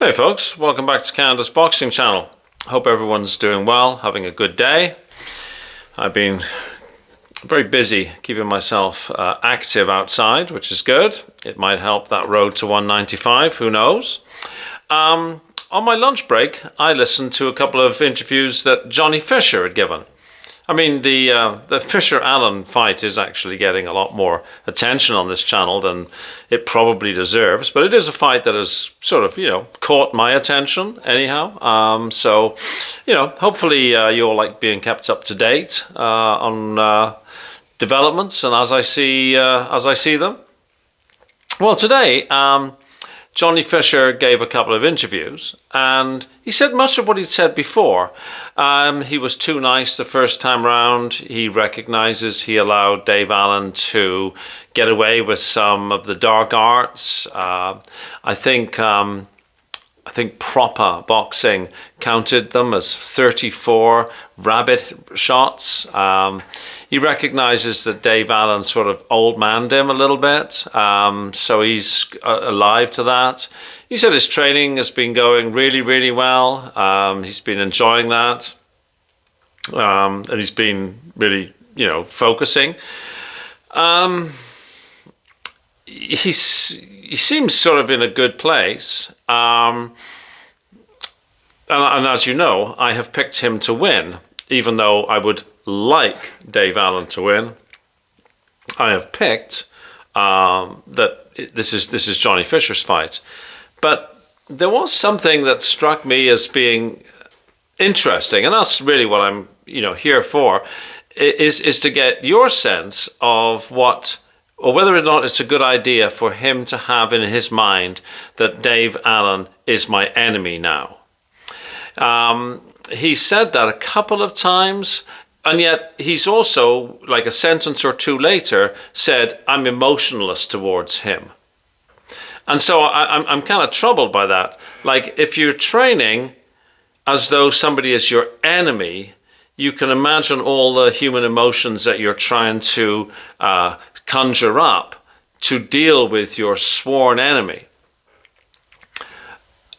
Hey folks, welcome back to Canada's Boxing Channel. Hope everyone's doing well, having a good day. I've been very busy keeping myself active outside, which is good. It might help that road to 195, who knows. On my lunch break, I listened to a couple of interviews that Johnny Fisher had given. I mean, the Fisher-Allen fight is actually getting a lot more attention on this channel than it probably deserves, but it is a fight that has sort of, caught my attention anyhow. So, hopefully you all like being kept up to date on developments and as I see them. Well, today, Johnny Fisher gave a couple of interviews, and he said much of what he'd said before. He was too nice the first time round. He recognizes he allowed Dave Allen to get away with some of the dark arts. I think proper boxing counted them as 34 rabbit shots. He recognizes that Dave Allen sort of old-manned him a little bit, so he's alive to that. He said his training has been going really, really well. He's been enjoying that, and he's been really, focusing. He seems sort of in a good place. And as you know, I have picked him to win, even though I would like Dave Allen to win. I have picked that this is Johnny Fisher's fight. But there was something that struck me as being interesting, and that's really what I'm here for, is to get your sense of what, or whether or not it's a good idea for him to have in his mind that Dave Allen is my enemy now. He said that a couple of times, and yet he's also, like a sentence or two later, said, I'm emotionless towards him. And so I'm kind of troubled by that. Like, if you're training as though somebody is your enemy, you can imagine all the human emotions that you're trying to conjure up to deal with your sworn enemy.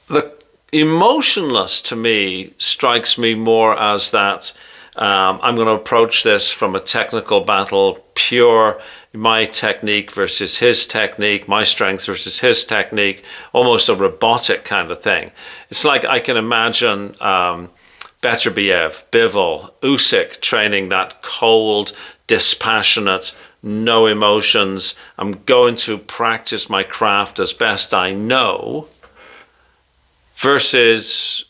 The emotionless to me strikes me more as that I'm going to approach this from a technical battle, pure my technique versus his technique, my strength versus his technique, almost a robotic kind of thing. It's like I can imagine Beterbiev, Bivol, Usyk training that cold, dispassionate, no emotions. I'm going to practice my craft as best I know, versus,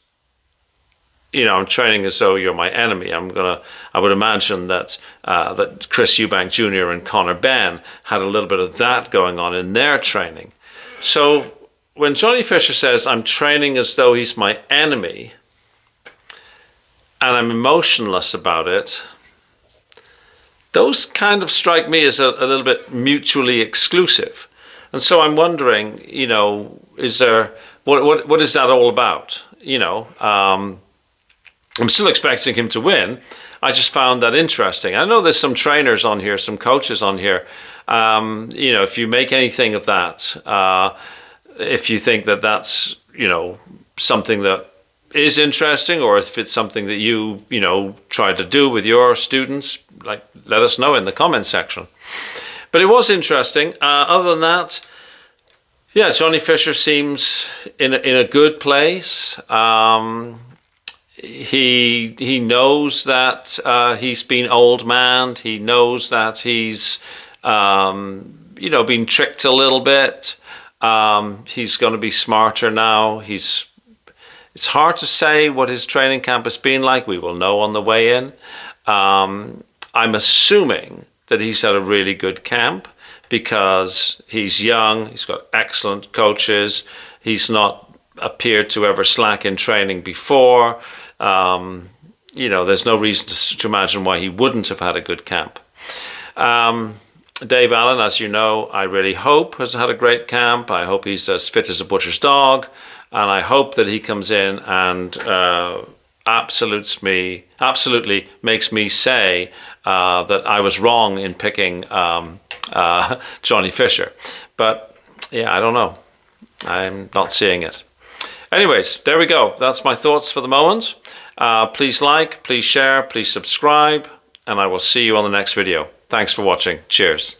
I'm training as though you're my enemy. I would imagine that Chris Eubank Jr. and Conor Benn had a little bit of that going on in their training. So when Johnny Fisher says, I'm training as though he's my enemy, and I'm emotionless about it, those kind of strike me as a little bit mutually exclusive. And so I'm wondering, is there, what is that all about? I'm still expecting him to win. I just found that interesting. I know there's some trainers on here, some coaches on here. If you make anything of that, if you think that that's, something that is interesting, or if it's something that you try to do with your students, like, let us know in the comments section. But it was interesting. Other than that, yeah, Johnny Fisher seems in a good place. He knows that he's been old man. He knows that he's been tricked a little bit. He's going to be smarter now. It's hard to say what his training camp has been like. We will know on the way in. I'm assuming that he's had a really good camp because he's young. He's got excellent coaches. He's not appeared to ever slack in training before. There's no reason to imagine why he wouldn't have had a good camp. Dave Allen, as you know, I really hope has had a great camp. I hope he's as fit as a butcher's dog. And I hope that he comes in and absolutely makes me say that I was wrong in picking Johnny Fisher. But yeah, I don't know. I'm not seeing it. Anyways, there we go. That's my thoughts for the moment. Please like, please share, please subscribe, and I will see you on the next video. Thanks for watching. Cheers.